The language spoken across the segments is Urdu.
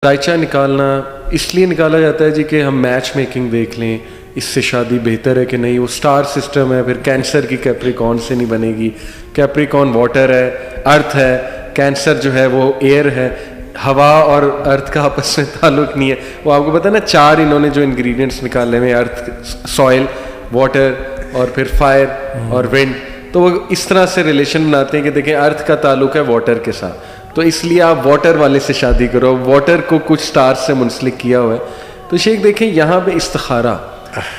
ذائچہ نکالنا اس لیے نکالا جاتا ہے جی کہ ہم میچ میکنگ دیکھ لیں، اس سے شادی بہتر ہے کہ نہیں، وہ سٹار سسٹم ہے، پھر کینسر کی کیپریکون سے نہیں بنے گی، کیپریکون واٹر ہے، ارتھ ہے، کینسر جو ہے وہ ایئر ہے، ہوا اور ارتھ کا آپس میں تعلق نہیں ہے. وہ آپ کو پتہ ہے نا، 4 انہوں نے جو انگریڈینٹس نکالے ہوئے، ارتھ، سوئل، واٹر اور پھر فائر اور ونڈ، تو وہ اس طرح سے ریلیشن بناتے ہیں کہ دیکھیں ارتھ کا تعلق ہے واٹر کے ساتھ، تو اس لیے آپ واٹر والے سے شادی کرو، واٹر کو کچھ سٹار سے منسلک کیا ہوا ہے. تو شیخ دیکھیں یہاں پہ استخارہ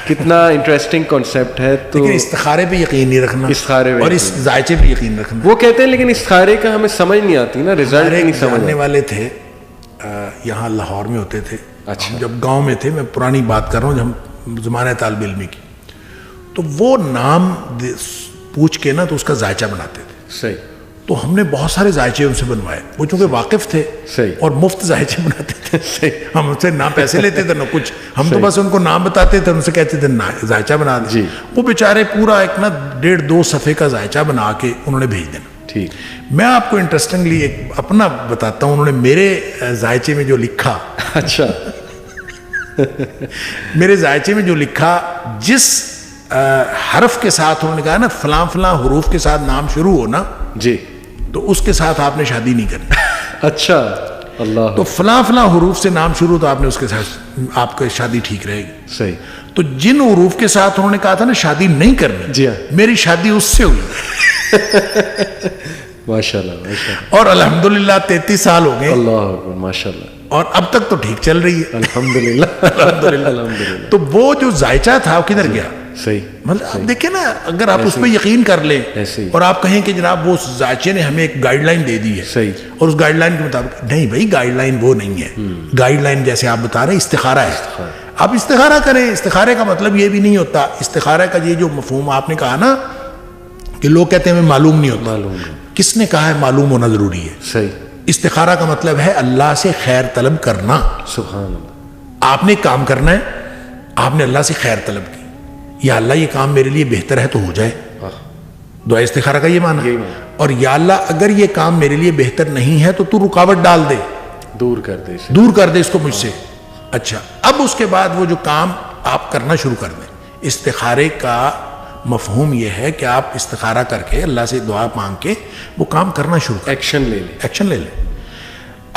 کتنا انٹرسٹنگ کانسیپٹ ہے. تو لیکن استخارے پہ یقین نہیں رکھنا، استخارے اور اس ذائچے پہ یقین رکھنا. وہ کہتے ہیں لیکن استخارے کا ہمیں سمجھ نہیں آتی نا، رزلٹ نہیں سمجھ جاننے والے تھے یہاں لاہور میں ہوتے تھے. اچھا. جب گاؤں میں تھے، میں پرانی بات کر رہا ہوں جب ہم زمانہ طالب علمی کی، تو وہ نام پوچھ کے نا تو اس کا ذائچہ بناتے تھے. صحیح. تو ہم نے بہت سارے ذائچے ان سے بنوائے. وہ چونکہ واقف تھے اور مفت ذائچے بناتے تھے. صحیح. ہم ان سے نہ پیسے لیتے تھے نہ کچھ، ہم تو بس ان کو نام بتاتے تھے، ان سے کہتے تھے ذائچہ بنا دیں. جی. وہ بیچارے پورا ایک نا 1.5-2 صفحے کا ذائچہ بنا کے انہوں نے بھیج دینا. ٹھیک. میں آپ کو انٹرسٹنگلی ایک اپنا بتاتا ہوں، انہوں نے میرے ذائچے میں جو لکھا، اچھا، میرے ذائچے میں جو لکھا، جس حرف کے ساتھ انہوں نے کہا نا فلاں فلاں حروف کے ساتھ نام شروع ہو نا جی، تو اس کے ساتھ آپ نے شادی نہیں کرنی. اچھا. اللہ. تو فلاں فلاں حروف سے نام شروع تو آپ نے اس کے ساتھ آپ کی شادی ٹھیک رہے گی. صحیح. تو جن حروف کے ساتھ انہوں نے کہا تھا نا شادی نہیں کرنی، جی ہاں، میری شادی اس سے ہوئی. ماشاء اللہ ماشاء اللہ. اور الحمدللہ 33 سال ہو گئے. اللہ اکبر، ماشاء اللہ. اور اب تک تو ٹھیک چل رہی ہے الحمدللہ. الحمدللہ. الحمدللہ. تو وہ جو ذائچہ تھا وہ کدھر گیا؟ صحیح. مطلب آپ دیکھیں نا، اگر آپ اس پہ یقین کر لیں اور آپ کہیں کہ جناب وہ ذائچے نے ہمیں ایک گائیڈ لائن دے دی ہے، صحیح، اور اس گائیڈ لائن کے مطابق، نہیں بھائی گائیڈ لائن وہ نہیں ہے. گائیڈ لائن جیسے آپ بتا رہے ہیں استخارہ ہے. آپ استخارہ کریں. استخارے کا مطلب یہ بھی نہیں ہوتا، استخارہ کا یہ جو مفہوم آپ نے کہا نا کہ لوگ کہتے ہیں ہمیں معلوم نہیں ہوتا، کس نے کہا ہے معلوم ہونا ضروری ہے؟ صحیح. استخارہ کا مطلب ہے اللہ سے خیر طلب کرنا. سبحان اللہ. آپ نے کام کرنا ہے، آپ نے اللہ سے خیر طلب کی، یا اللہ یہ کام میرے لیے بہتر ہے تو ہو جائے. دعا استخارہ کا یہ معنی. اور یا اللہ اگر یہ کام میرے لیے بہتر نہیں ہے تو تو رکاوٹ ڈال دے، دور کر دے، دور کر دے اس کو مجھ سے. اچھا، اب اس کے بعد وہ جو کام آپ کرنا شروع کر دیں. استخارے کا مفہوم یہ ہے کہ آپ استخارہ کر کے اللہ سے دعا مانگ کے وہ کام کرنا شروع کریں، ایکشن لے لیں. ایکشن لے لیں.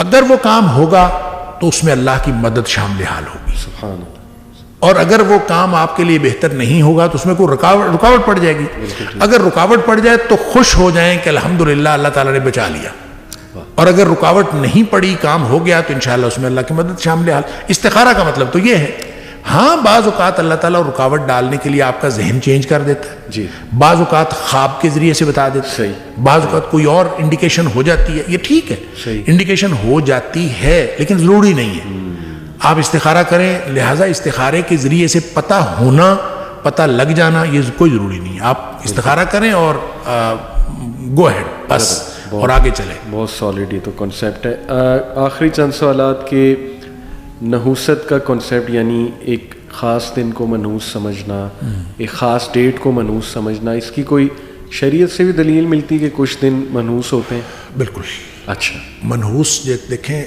اگر وہ کام ہوگا تو اس میں اللہ کی مدد شامل حال ہوگی. سبحان اللہ. اور اگر وہ کام آپ کے لیے بہتر نہیں ہوگا تو اس میں کوئی رکاوٹ پڑ جائے گی. اگر رکاوٹ پڑ جائے تو خوش ہو جائیں کہ الحمدللہ اللہ تعالیٰ نے بچا لیا. اور اگر رکاوٹ نہیں پڑی، کام ہو گیا، تو انشاءاللہ اس میں اللہ کی مدد شامل حال. استخارہ کا مطلب تو یہ ہے. ہاں بعض اوقات اللہ تعالیٰ رکاوٹ ڈالنے کے لیے آپ کا ذہن چینج کر دیتا ہے. جی. بعض اوقات خواب کے ذریعے سے بتا دیتا ہے. بعض اوقات کوئی اور انڈیکیشن ہو جاتی ہے. یہ ٹھیک ہے، انڈیکیشن ہو جاتی ہے لیکن ضروری نہیں ہے. آپ استخارہ کریں، لہٰذا استخارے کے ذریعے سے پتہ ہونا، پتہ لگ جانا یہ کوئی ضروری نہیں ہے. آپ استخارہ کریں اور گو ہیڈ بس، اور آگے چلیں. بہت سالڈ یہ تو کنسیپٹ ہے. آخری چند سوالات کے، نحوست کا کنسیپٹ یعنی ایک خاص دن کو منحوس سمجھنا، ایک خاص ڈیٹ کو منحوس سمجھنا، اس کی کوئی شریعت سے بھی دلیل ملتی کہ کچھ دن منحوس ہوتے ہیں؟ بالکل. اچھا. منحوس دیکھیں،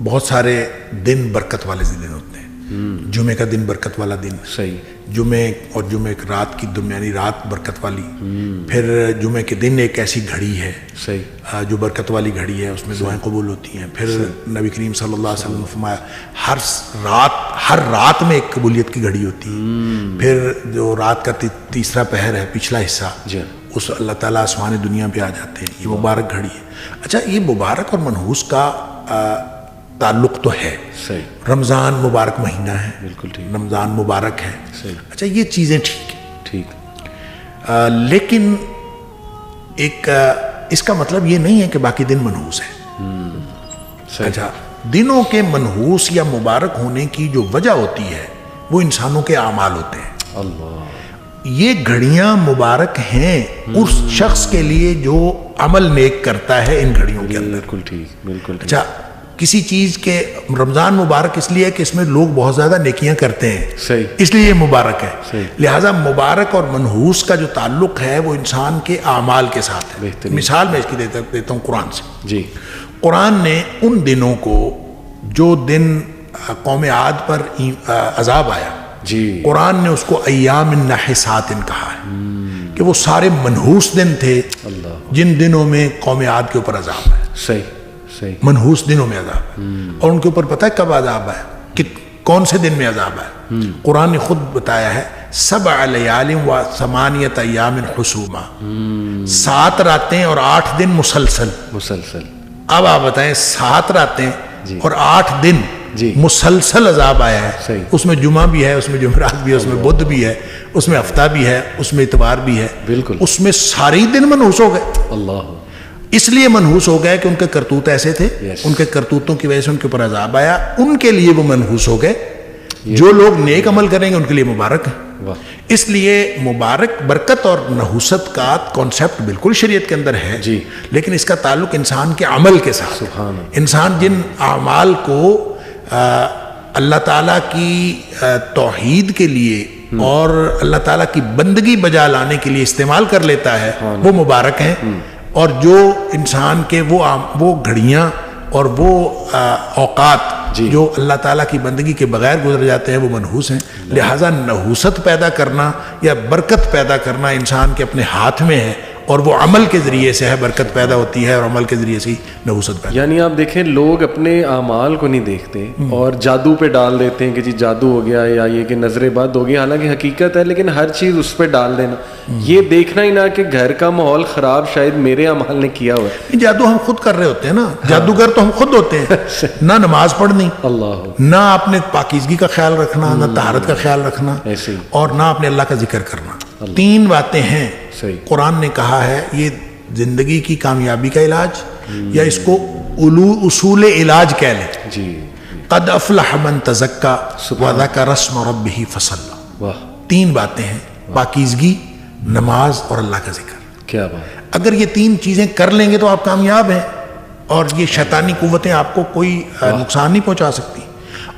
بہت سارے دن برکت والے دن ہوتے ہیں. جمعے کا دن برکت والا دن. صحیح. جمعے اور جمعے کی رات کی درمیانی رات برکت والی. پھر جمعے کے دن ایک ایسی گھڑی ہے صحیح جو برکت والی گھڑی ہے، اس میں دعائیں قبول ہوتی ہیں. پھر نبی کریم صلی اللہ علیہ وسلم نے فرمایا ہر رات میں ایک قبولیت کی گھڑی ہوتی ہے. پھر جو رات کا تیسرا پہر ہے، پچھلا حصہ، اس اللہ تعالیٰ آسمان دنیا پہ آ جاتے ہیں. یہ مبارک گھڑی ہے. اچھا، یہ مبارک اور منحوس کا تعلق تو ہے. صحیح. رمضان مبارک مہینہ ہے. بالکل ٹھیک. رمضان مبارک ہے. صحیح. اچھا، یہ چیزیں ٹھیک ہیں. ٹھیک. لیکن ایک اس کا مطلب یہ نہیں ہے کہ باقی دن منحوس ہیں. اچھا، دنوں کے منحوس یا مبارک ہونے کی جو وجہ ہوتی ہے وہ انسانوں کے اعمال ہوتے ہیں. اللہ. یہ گھڑیاں مبارک ہیں اس شخص کے لیے جو عمل نیک کرتا ہے ان گھڑیوں کے اندر. بالکل ٹھیک. بالکل. اچھا، کسی چیز کے رمضان مبارک اس لیے کہ اس میں لوگ بہت زیادہ نیکیاں کرتے ہیں. صحیح. اس لیے یہ مبارک ہے. صحیح. لہٰذا مبارک اور منحوس کا جو تعلق ہے وہ انسان کے اعمال کے ساتھ ہے. مثال میں اس کی دیتا ہوں قرآن سے. جی. قرآن نے ان دنوں کو، جو دن قوم عاد پر عذاب آیا، جی قرآن نے اس کو ایام النحسات کہا ہے کہ وہ سارے منحوس دن تھے جن دنوں میں قوم عاد کے اوپر عذاب آیا. صحیح منحوس دنوں میں عذاب، اور ان کے اوپر پتہ ہے کب عذاب آیا، کہ کون سے دن میں عذاب آیا؟ قرآن نے خود بتایا ہے 7 لیال و 8 ایام حسوما، 7 راتیں اور 8 دن مسلسل. اب آپ بتائیں 7 راتیں اور 8 دن مسلسل عذاب آیا ہے. اس میں جمعہ بھی ہے، اس میں جمعرات بھی ہے، اس میں بدھ بھی ہے، اس میں ہفتہ بھی ہے، اس میں اتوار بھی ہے. بالکل اس میں سارے ہی دن منحوس ہو گئے. اللہ اس لیے منحوس ہو گئے کہ ان کے کرتوت ایسے تھے، ان کے کرتوتوں کی وجہ سے ان کے اوپر عذاب آیا، ان کے لیے وہ منحوس ہو گئے. جو لوگ نیک عمل کریں گے ان کے لیے مبارک ہے. اس لیے مبارک، برکت اور نحوست کا کانسیپٹ بالکل شریعت کے اندر ہے، لیکن اس کا تعلق انسان کے عمل کے ساتھ. انسان جن اعمال کو اللہ تعالیٰ کی توحید کے لیے اور اللہ تعالیٰ کی بندگی بجا لانے کے لیے استعمال کر لیتا ہے وہ مبارک ہیں، اور جو انسان کے وہ گھڑیاں اور وہ اوقات جو اللہ تعالیٰ کی بندگی کے بغیر گزر جاتے ہیں وہ منحوس ہیں. لہٰذا نحوست پیدا کرنا یا برکت پیدا کرنا انسان کے اپنے ہاتھ میں ہے، اور وہ عمل کے ذریعے سے ہے برکت پیدا ہوتی ہے، اور عمل کے ذریعے سے ہی نحوست پیدا. یعنی آپ دیکھیں لوگ اپنے اعمال کو نہیں دیکھتے اور جادو پہ ڈال دیتے ہیں کہ جی جادو ہو گیا، یا یہ کہ نظر بد ہو گئی، حالانکہ حقیقت ہے، لیکن ہر چیز اس پہ ڈال دینا. یہ دیکھنا ہی نہ کہ گھر کا ماحول خراب شاید میرے اعمال نے کیا ہوا ہے. جادو ہم خود کر رہے ہوتے ہیں نا، جادوگر تو ہم خود ہوتے ہیں. نہ نماز پڑھنی، نہ اپنے پاکیزگی کا خیال رکھنا، نہ طہارت کا خیال رکھنا، اور نہ اپنے اللہ کا ذکر کرنا. 3 باتیں ہیں قرآن نے کہا ہے یہ زندگی کی کامیابی کا علاج، یا اس کو اصول علاج کہہ لیں. قد افلح من تزکا وذکر اسم ربہ فصلی. 3 باتیں ہیں، پاکیزگی، نماز اور اللہ کا ذکر. کیا بات. اگر یہ 3 چیزیں کر لیں گے تو آپ کامیاب ہیں، اور یہ شیطانی قوتیں آپ کو کوئی نقصان نہیں پہنچا سکتی.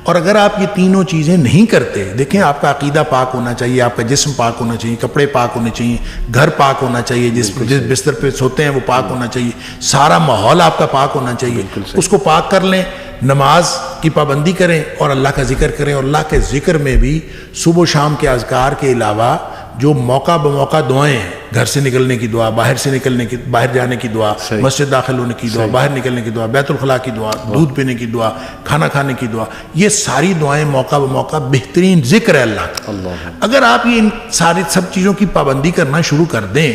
اور اگر آپ یہ تینوں چیزیں نہیں کرتے، دیکھیں آپ کا عقیدہ پاک ہونا چاہیے، آپ کا جسم پاک ہونا چاہیے، کپڑے پاک ہونے چاہیے، گھر پاک ہونا چاہیے، جس بستر پہ سوتے ہیں وہ پاک ہونا چاہیے، سارا ماحول آپ کا پاک ہونا چاہیے. اس کو پاک کر لیں، نماز کی پابندی کریں اور اللہ کا ذکر کریں. اور اللہ کے ذکر میں بھی صبح و شام کے اذکار کے علاوہ جو موقع بموقع دعائیں ہیں، گھر سے نکلنے کی دعا، باہر جانے کی دعا، مسجد داخل ہونے کی دعا، باہر نکلنے کی دعا، بیت الخلاء کی دعا، دودھ پینے کی دعا، کھانا کھانے کی دعا، یہ ساری دعائیں موقع بموقع بہترین ذکر ہے اللہ کا. اگر آپ یہ ان سب چیزوں کی پابندی کرنا شروع کر دیں،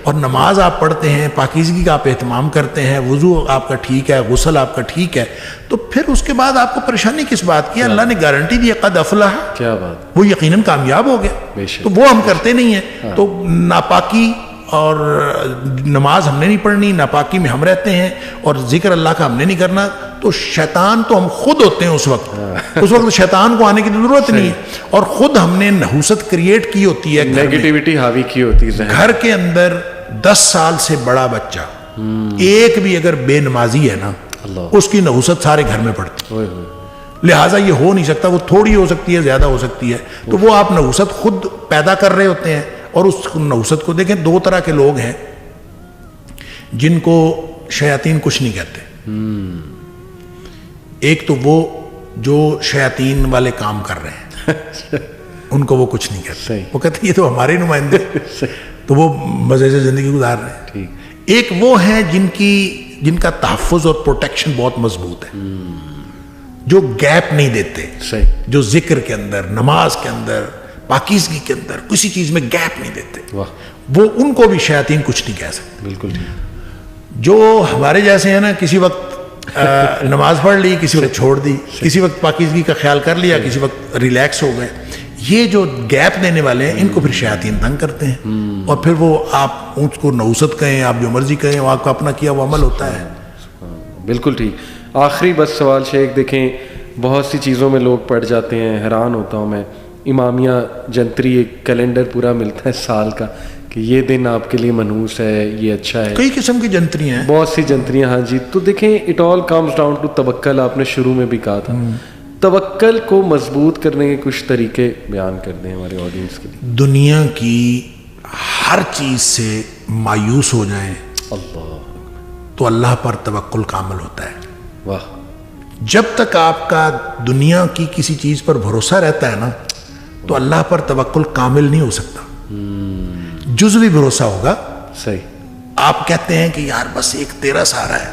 اور نماز آپ پڑھتے ہیں، پاکیزگی کا آپ اہتمام کرتے ہیں، وضو آپ کا ٹھیک ہے، غسل آپ کا ٹھیک ہے، تو پھر اس کے بعد آپ کو پریشانی کس بات کی؟ اللہ نے گارنٹی دی قد افلح، کیا بات، وہ یقیناً کامیاب ہو گیا. تو وہ ہم کرتے نہیں ہیں. تو ناپاکی اور نماز ہم نے نہیں پڑھنی، ناپاکی میں ہم رہتے ہیں، اور ذکر اللہ کا ہم نے نہیں کرنا. تو شیطان تو ہم خود ہوتے ہیں اس وقت شیطان کو آنے کی ضرورت نہیں ہے، اور خود ہم نے نحوست کریٹ کی ہوتی ہے، نیگیٹیوٹی حاوی کی ہوتی ہے. گھر کے اندر 10 سال سے بڑا بچہ ایک بھی اگر بے نمازی ہے نا، اس کی نحوست سارے گھر میں پڑتی. لہٰذا یہ ہو نہیں سکتا، وہ تھوڑی ہو سکتی ہے، زیادہ ہو سکتی ہے. تو وہ آپ نحوست خود پیدا کر رہے ہوتے ہیں. اور اس نحوست کو دیکھیں، 2 طرح کے لوگ ہیں جن کو شیاطین کچھ نہیں کہتے. ایک تو وہ جو شیاطین والے کام کر رہے ہیں ان کو وہ کچھ نہیں کہتے، وہ کہتے ہیں یہ تو ہمارے نمائندے، تو وہ مزے سے زندگی گزار رہے ہیں. ایک وہ ہیں جن کا تحفظ اور پروٹیکشن بہت مضبوط ہے، جو گیپ نہیں دیتے، جو ذکر کے اندر، نماز کے اندر، پاکیزگی کے اندر کسی چیز میں گیپ نہیں دیتے. وہ ان کو بھی شیاطین کچھ نہیں کہہ سکتے. بالکل. جو ہمارے جیسے ہیں نا، کسی وقت نماز پڑھ لی، کسی وقت چھوڑ دی، کسی وقت پاکیزگی کا خیال کر لیا، کسی وقت ریلیکس ہو گئے، یہ جو گیپ دینے والے ہیں ان کو پھر شیاطین تنگ کرتے ہیں. اور پھر وہ آپ اس کو نحوست کہیں، آپ جو مرضی کہیں، وہ آپ کا اپنا کیا وہ عمل ہوتا ہے. بالکل ٹھیک. آخری بس سوال شیخ، دیکھیں بہت سی چیزوں میں لوگ پڑ جاتے ہیں، حیران ہوتا ہوں میں. امامیہ جنتری ایک کیلنڈر پورا ملتا ہے سال کا کہ یہ دن آپ کے لیے منحوس ہے، یہ اچھا ہے. کئی قسم کی جنتریاں ہیں، بہت سی جنتریاں. ہاں جی. تو دیکھیں it all comes down to توکل. آپ نے شروع میں بھی کہا تھا توکل کو مضبوط کرنے کے کچھ طریقے بیان کر دیں ہمارے آڈینس کے لیے. دنیا کی ہر چیز سے مایوس ہو جائیں، اللہ تو اللہ پر توکل کامل ہوتا ہے. واہ. جب تک آپ کا دنیا کی کسی چیز پر بھروسہ رہتا ہے نا تو اللہ پر توکل کامل نہیں ہو سکتا. جزوی بھروسہ ہوگا. صحیح. آپ کہتے ہیں کہ یار بس ایک تیرا سہارا ہے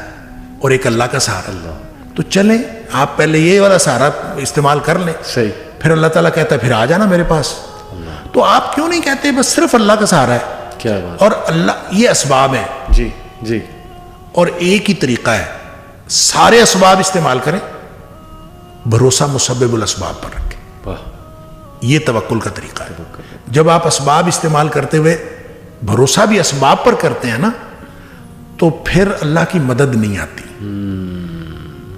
اور ایک اللہ کا سہارا. تو چلیں آپ پہلے یہ والا سہارا استعمال کر لیں. صحیح. پھر اللہ تعالیٰ کہتا ہے پھر آ جانا میرے پاس. تو آپ کیوں نہیں کہتے بس صرف اللہ کا سہارا ہے؟ کیا بات. اور اللہ یہ اسباب ہیں. جی جی. اور ایک ہی طریقہ ہے, سارے اسباب استعمال کریں, بھروسہ مسبب الاسباب پر رکھیں. واہ. یہ توکل کا طریقہ ہے. جب آپ اسباب استعمال کرتے ہوئے بھروسہ بھی اسباب پر کرتے ہیں نا تو پھر اللہ کی مدد نہیں آتی.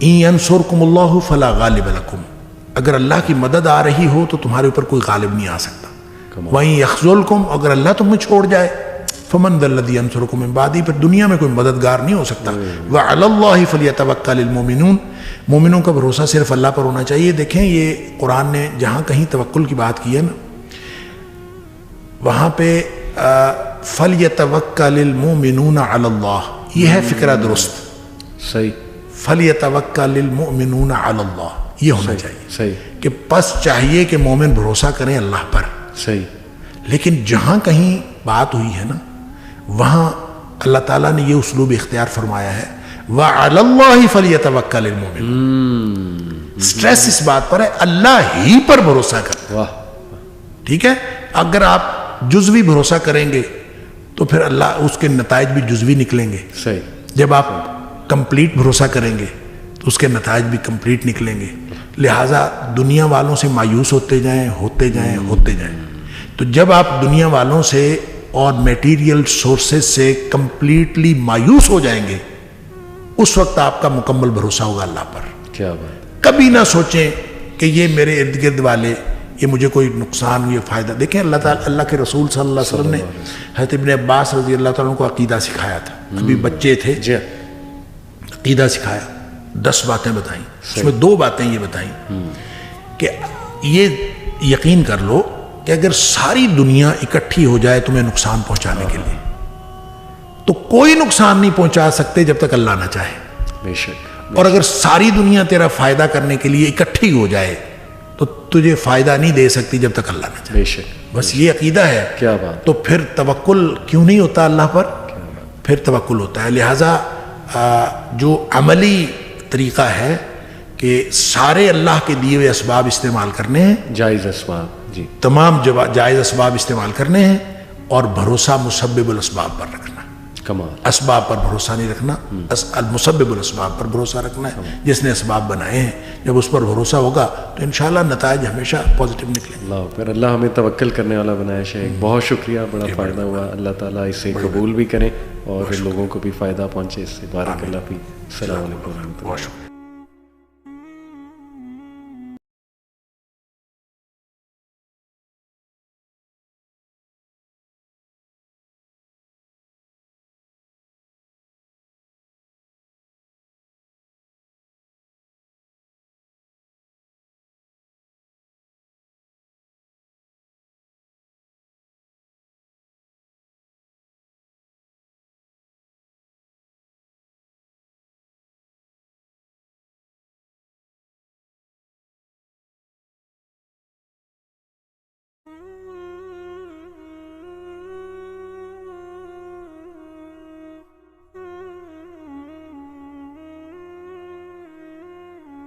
ان ینصرکم اللہ فلا غالب لکم, اگر اللہ کی مدد آ رہی ہو تو تمہارے اوپر کوئی غالب نہیں آ سکتا. وَإِن يَخْذُلْكُمْ, اگر اللہ تمہیں چھوڑ جائے, فَمَنْ ذَا الَّذِي يَنصُرُكُم مِّن بَعْدِهِ, پھر دنیا میں کوئی مددگار نہیں ہو سکتا. وَعَلَى اللَّهِ فَلْيَتَوَكَّلِ الْمُؤْمِنُونَ, مومنوں کا بھروسہ صرف اللہ پر ہونا چاہیے. دیکھیں یہ قرآن نے جہاں کہیں توکل کی بات کی ہے نا وہاں پہ فَلْيَتَوَكَّلِ الْمُؤْمِنُونَ عَلَى اللَّهِ, یہ ہے فکرہ درست. صحیح. فَلْيَتَوَكَّلِ الْمُؤْمِنُونَ عَلَى اللَّهِ, یہ ہونا چاہیے. صحیح. کہ پس چاہیے کہ مومن بھروسہ کریں اللہ پر. صحیح. لیکن جہاں کہیں بات ہوئی ہے نا وہاں اللہ تعالیٰ نے یہ اسلوب اختیار فرمایا ہے وَعَلَى اللَّهِ فَلْيَتَوَكَّلِ الْمُؤْمِنُونَ. سٹریس اس بات پر ہے اللہ ہی پر بھروسہ کریں. واہ. ٹھیک ہے. اگر آپ جزوی بھروسہ کریں گے تو پھر اللہ اس کے نتائج بھی جزوی نکلیں گے. صحیح. جب آپ کمپلیٹ بھروسہ کریں گے تو اس کے نتائج بھی کمپلیٹ نکلیں گے. لہٰذا دنیا والوں سے مایوس ہوتے جائیں ہوتے جائیں ہوتے جائیں. تو جب آپ دنیا والوں سے اور میٹیریل سورسز سے کمپلیٹلی مایوس ہو جائیں گے اس وقت آپ کا مکمل بھروسہ ہوگا اللہ پر. کیا بات. کبھی نہ سوچیں کہ یہ میرے ارد گرد والے یہ مجھے کوئی نقصان یہ فائدہ. دیکھیں اللہ تعالیٰ اللہ کے رسول صلی اللہ علیہ وسلم نے حضرت ابن عباس رضی اللہ تعالیٰ کو عقیدہ سکھایا تھا. ابھی بچے تھے, عقیدہ سکھایا, 10 باتیں بتائیں. اس میں 2 باتیں یہ بتائیں کہ یہ یقین کر لو کہ اگر ساری دنیا اکٹھی ہو جائے تمہیں نقصان پہنچانے کے لیے تو کوئی نقصان نہیں پہنچا سکتے جب تک اللہ نہ چاہے. بے شک. اور اگر ساری دنیا تیرا فائدہ کرنے کے لیے اکٹھی ہو جائے تو تجھے فائدہ نہیں دے سکتی جب تک اللہ نہ چاہے. بے شک. بس یہ عقیدہ ہے. کیا بات. تو پھر توکل کیوں نہیں ہوتا اللہ پر؟ پھر توکل ہوتا ہے. لہٰذا جو عملی طریقہ ہے کہ سارے اللہ کے دیے ہوئے اسباب استعمال کرنے ہیں, جائز اسباب. جی. تمام جائز اسباب استعمال کرنے ہیں اور بھروسہ مسبب الاسباب پر رکھنا. کمال. اسباب پر بھروسہ نہیں رکھنا, المسبب الاسباب پر بھروسہ رکھنا ہے جس نے اسباب بنائے ہیں. جب اس پر بھروسہ ہوگا تو انشاءاللہ نتائج ہمیشہ پازیٹیو نکلیں. اللہ پھر اللہ ہمیں توکل کرنے والا بنایا. شیخ بہت شکریہ, بڑا فائدہ ہوا. اللہ تعالیٰ اسے قبول بھی کریں اور لوگوں کو بھی فائدہ پہنچے اس سے. بارک اللہ فیک. السلام علیکم و رحمۃ اللہ. بہت شکریہ.